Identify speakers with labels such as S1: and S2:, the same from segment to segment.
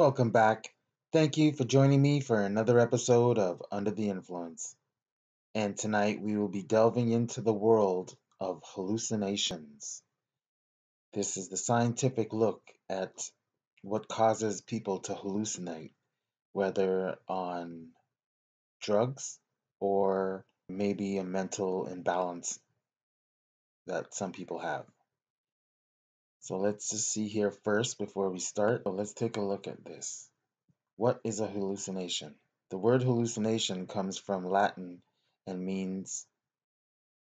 S1: Welcome back. Thank you for joining me for another episode of Under the Influence. And tonight we will be delving into the world of hallucinations. This is the scientific look at what causes people to hallucinate, whether on drugs or maybe a mental imbalance that some people have. So let's just see here first before we start. Let's take a look at this. What is a hallucination? The word hallucination comes from Latin and means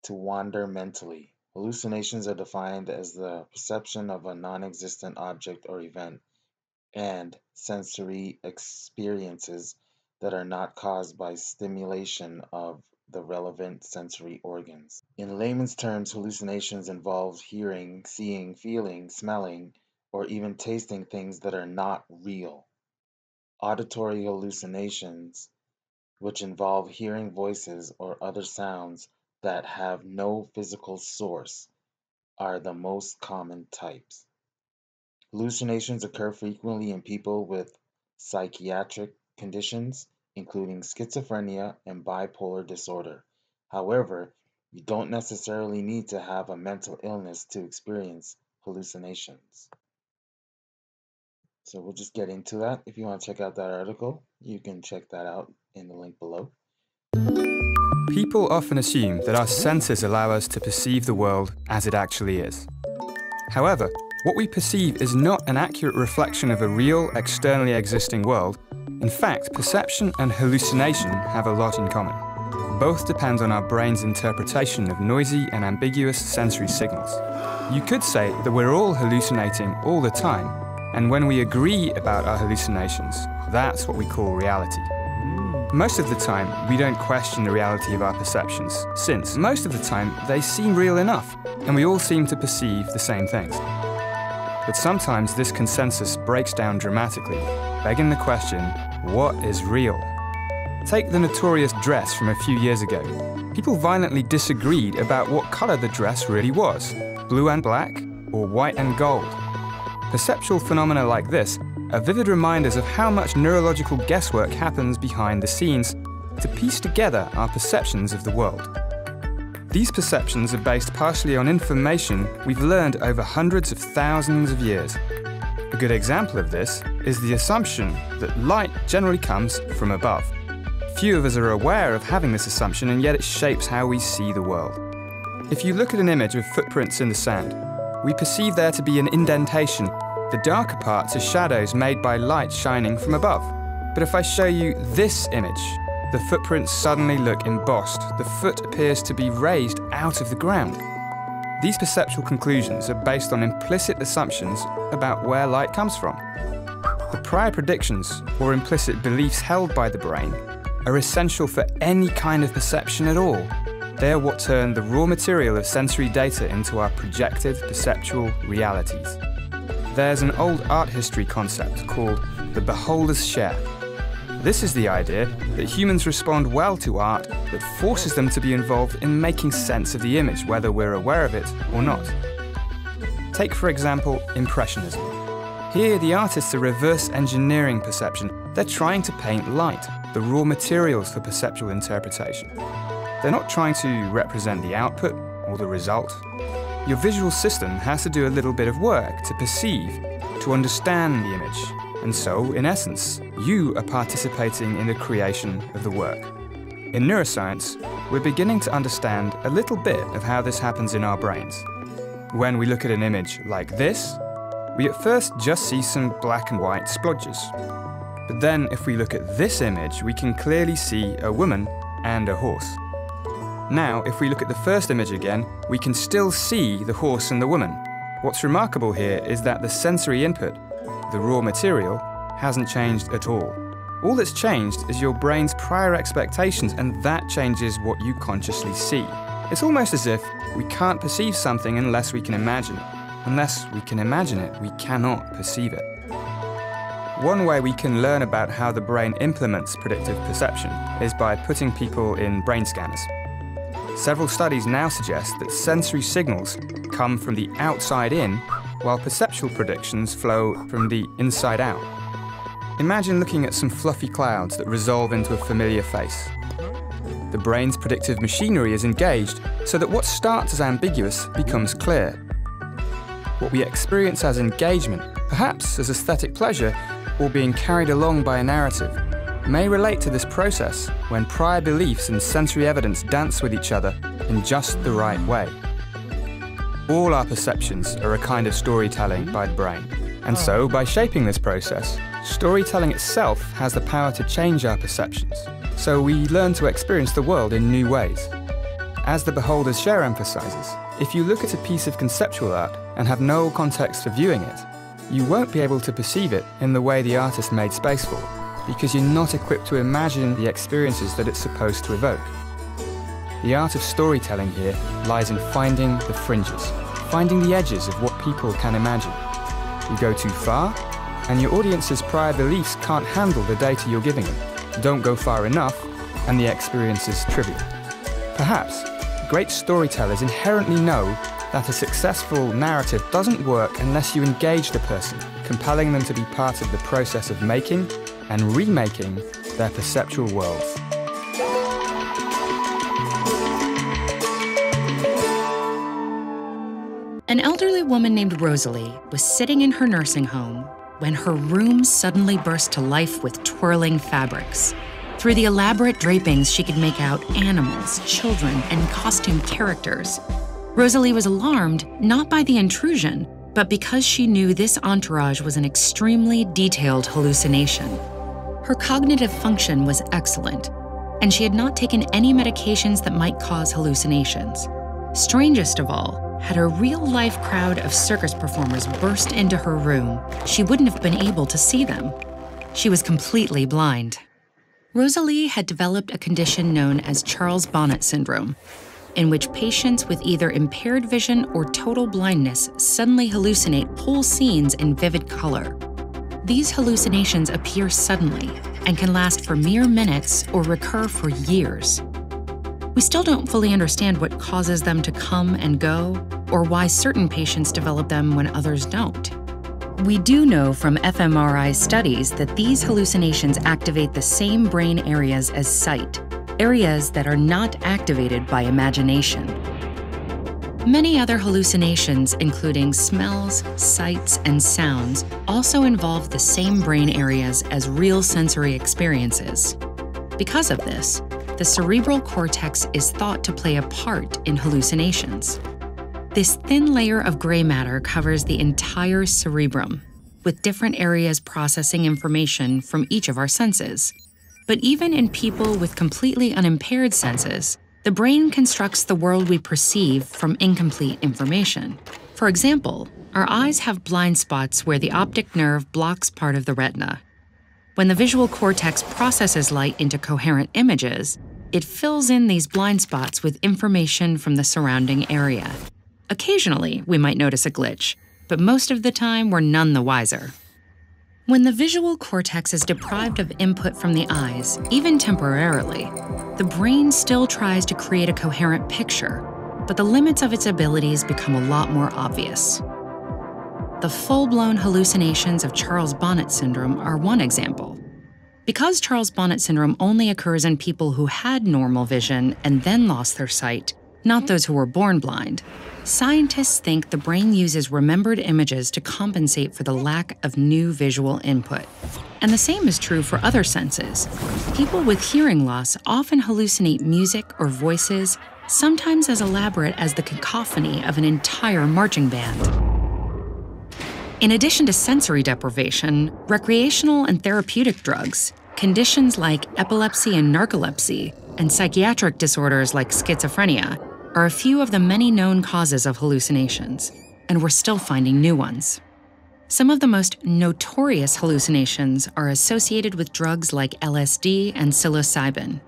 S1: to wander mentally. Hallucinations are defined as the perception of a non-existent object or event and sensory experiences that are not caused by stimulation of the relevant sensory organs. In layman's terms, hallucinations involve hearing, seeing, feeling, smelling, or even tasting things that are not real. Auditory hallucinations, which involve hearing voices or other sounds that have no physical source, are the most common types. Hallucinations occur frequently in people with psychiatric conditions, including schizophrenia and bipolar disorder. However, you don't necessarily need to have a mental illness to experience hallucinations. So we'll just get into that. If you want to check out that article, you can check that out in the link below.
S2: People often assume that our senses allow us to perceive the world as it actually is. However, what we perceive is not an accurate reflection of a real, externally existing world. In fact, perception and hallucination have a lot in common. Both depend on our brain's interpretation of noisy and ambiguous sensory signals. You could say that we're all hallucinating all the time, and when we agree about our hallucinations, that's what we call reality. Most of the time, we don't question the reality of our perceptions, since most of the time they seem real enough, and we all seem to perceive the same things. But sometimes this consensus breaks down dramatically, begging the question, what is real? Take the notorious dress from a few years ago. People violently disagreed about what colour the dress really was, blue and black, or white and gold. Perceptual phenomena like this are vivid reminders of how much neurological guesswork happens behind the scenes to piece together our perceptions of the world. These perceptions are based partially on information we've learned over hundreds of thousands of years. A good example of this is the assumption that light generally comes from above. Few of us are aware of having this assumption, and yet it shapes how we see the world. If you look at an image of footprints in the sand, we perceive there to be an indentation. The darker parts are shadows made by light shining from above. But if I show you this image, the footprints suddenly look embossed. The foot appears to be raised out of the ground. These perceptual conclusions are based on implicit assumptions about where light comes from. The prior predictions, or implicit beliefs held by the brain, are essential for any kind of perception at all. They are what turn the raw material of sensory data into our projected perceptual realities. There's an old art history concept called the beholder's share. This is the idea that humans respond well to art that forces them to be involved in making sense of the image, whether we're aware of it or not. Take, for example, Impressionism. Here, the artists are reverse engineering perception. They're trying to paint light, the raw materials for perceptual interpretation. They're not trying to represent the output or the result. Your visual system has to do a little bit of work to perceive, to understand the image. And so, in essence, you are participating in the creation of the work. In neuroscience, we're beginning to understand a little bit of how this happens in our brains. When we look at an image like this, we at first just see some black and white splodges. But then, if we look at this image, we can clearly see a woman and a horse. Now, if we look at the first image again, we can still see the horse and the woman. What's remarkable here is that the sensory input, the raw material, hasn't changed at all. All that's changed is your brain's prior expectations, and that changes what you consciously see. It's almost as if we can't perceive something unless we can imagine it. Unless we can imagine it, we cannot perceive it. One way we can learn about how the brain implements predictive perception is by putting people in brain scanners. Several studies now suggest that sensory signals come from the outside in, while perceptual predictions flow from the inside out. Imagine looking at some fluffy clouds that resolve into a familiar face. The brain's predictive machinery is engaged so that what starts as ambiguous becomes clear. What we experience as engagement, perhaps as aesthetic pleasure, or being carried along by a narrative, may relate to this process when prior beliefs and sensory evidence dance with each other in just the right way. All our perceptions are a kind of storytelling by the brain, and so by shaping this process, storytelling itself has the power to change our perceptions, so we learn to experience the world in new ways. As the Beholder's Share emphasizes, if you look at a piece of conceptual art and have no context for viewing it, you won't be able to perceive it in the way the artist made space for, because you're not equipped to imagine the experiences that it's supposed to evoke. The art of storytelling here lies in finding the fringes, finding the edges of what people can imagine. You go too far, and your audience's prior beliefs can't handle the data you're giving them. Don't go far enough, and the experience is trivial. Perhaps, great storytellers inherently know that a successful narrative doesn't work unless you engage the person, compelling them to be part of the process of making and remaking their perceptual worlds.
S3: An elderly woman named Rosalie was sitting in her nursing home when her room suddenly burst to life with twirling fabrics. Through the elaborate drapings, she could make out animals, children, and costumed characters. Rosalie was alarmed not by the intrusion, but because she knew this entourage was an extremely detailed hallucination. Her cognitive function was excellent, and she had not taken any medications that might cause hallucinations. Strangest of all, had a real-life crowd of circus performers burst into her room, she wouldn't have been able to see them. She was completely blind. Rosalie had developed a condition known as Charles Bonnet Syndrome, in which patients with either impaired vision or total blindness suddenly hallucinate whole scenes in vivid color. These hallucinations appear suddenly and can last for mere minutes or recur for years. We still don't fully understand what causes them to come and go, or why certain patients develop them when others don't. We do know from fMRI studies that these hallucinations activate the same brain areas as sight, areas that are not activated by imagination. Many other hallucinations, including smells, sights, and sounds, also involve the same brain areas as real sensory experiences. Because of this, the cerebral cortex is thought to play a part in hallucinations. This thin layer of gray matter covers the entire cerebrum, with different areas processing information from each of our senses. But even in people with completely unimpaired senses, the brain constructs the world we perceive from incomplete information. For example, our eyes have blind spots where the optic nerve blocks part of the retina. When the visual cortex processes light into coherent images, it fills in these blind spots with information from the surrounding area. Occasionally, we might notice a glitch, but most of the time, we're none the wiser. When the visual cortex is deprived of input from the eyes, even temporarily, the brain still tries to create a coherent picture, but the limits of its abilities become a lot more obvious. The full-blown hallucinations of Charles Bonnet Syndrome are one example. Because Charles Bonnet Syndrome only occurs in people who had normal vision and then lost their sight, not those who were born blind, scientists think the brain uses remembered images to compensate for the lack of new visual input. And the same is true for other senses. People with hearing loss often hallucinate music or voices, sometimes as elaborate as the cacophony of an entire marching band. In addition to sensory deprivation, recreational and therapeutic drugs, conditions like epilepsy and narcolepsy, and psychiatric disorders like schizophrenia are a few of the many known causes of hallucinations, and we're still finding new ones. Some of the most notorious hallucinations are associated with drugs like LSD and psilocybin.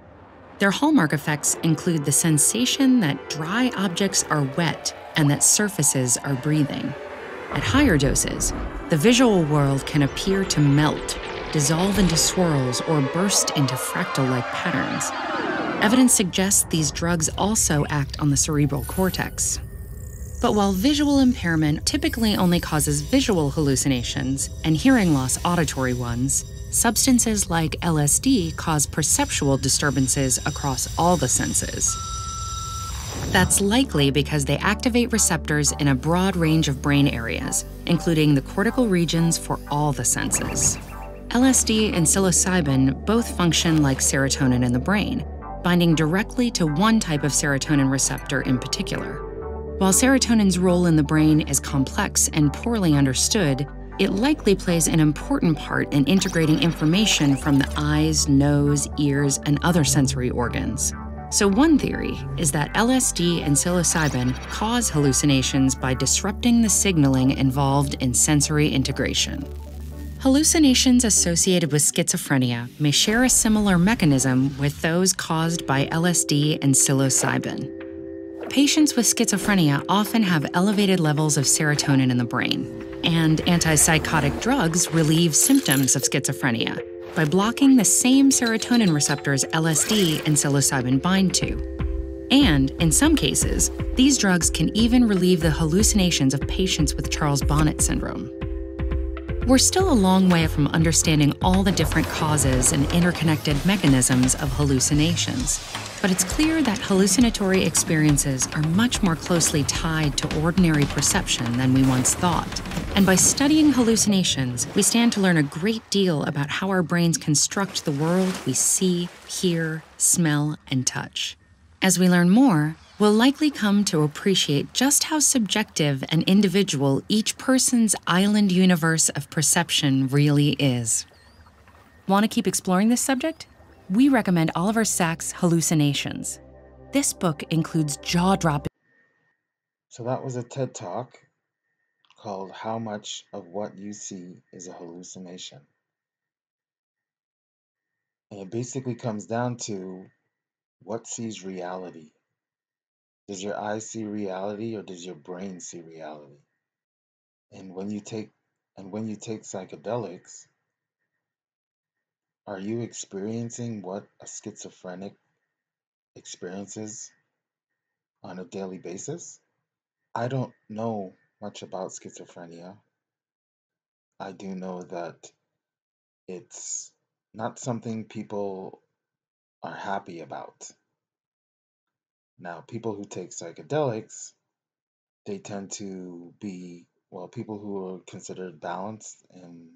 S3: Their hallmark effects include the sensation that dry objects are wet and that surfaces are breathing. At higher doses, the visual world can appear to melt, dissolve into swirls, or burst into fractal-like patterns. Evidence suggests these drugs also act on the cerebral cortex. But while visual impairment typically only causes visual hallucinations and hearing loss auditory ones, substances like LSD cause perceptual disturbances across all the senses. That's likely because they activate receptors in a broad range of brain areas, including the cortical regions for all the senses. LSD and psilocybin both function like serotonin in the brain, binding directly to one type of serotonin receptor in particular. While serotonin's role in the brain is complex and poorly understood, it likely plays an important part in integrating information from the eyes, nose, ears, and other sensory organs. So one theory is that LSD and psilocybin cause hallucinations by disrupting the signaling involved in sensory integration. Hallucinations associated with schizophrenia may share a similar mechanism with those caused by LSD and psilocybin. Patients with schizophrenia often have elevated levels of serotonin in the brain, and antipsychotic drugs relieve symptoms of schizophrenia by blocking the same serotonin receptors LSD and psilocybin bind to. And, in some cases, these drugs can even relieve the hallucinations of patients with Charles Bonnet Syndrome. We're still a long way from understanding all the different causes and interconnected mechanisms of hallucinations, but it's clear that hallucinatory experiences are much more closely tied to ordinary perception than we once thought. And by studying hallucinations, we stand to learn a great deal about how our brains construct the world we see, hear, smell, and touch. As we learn more, we'll likely come to appreciate just how subjective and individual each person's island universe of perception really is. Want to keep exploring this subject? We recommend Oliver Sacks' Hallucinations. This book includes jaw-dropping.
S1: So that was a TED Talk called How Much of What You See is a Hallucination? And it basically comes down to what sees reality. Does your eye see reality or does your brain see reality? And when you take psychedelics, are you experiencing what a schizophrenic experiences on a daily basis? I don't know much about schizophrenia. I do know that it's not something people are happy about. Now, people who take psychedelics, they tend to be, well, people who are considered balanced and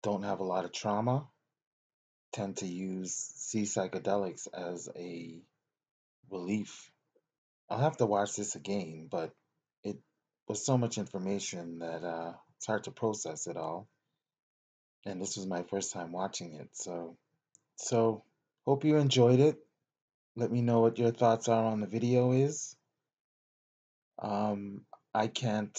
S1: don't have a lot of trauma tend to see psychedelics as a relief. I'll have to watch this again, but it was so much information that it's hard to process it all. And this was my first time watching it, so hope you enjoyed it. Let me know what your thoughts are on the video is. I can't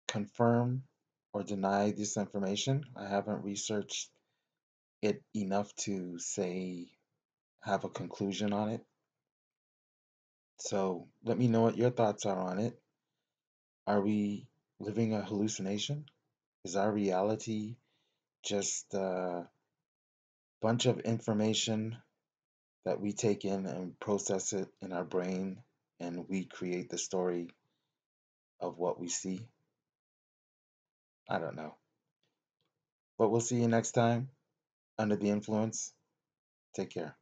S1: confirm or deny this information. I haven't researched it enough to have a conclusion on it. So let me know what your thoughts are on it. Are we living a hallucination? Is our reality just a bunch of information that we take in and process it in our brain and we create the story of what we see? I don't know. But we'll see you next time. Under the Influence. Take care.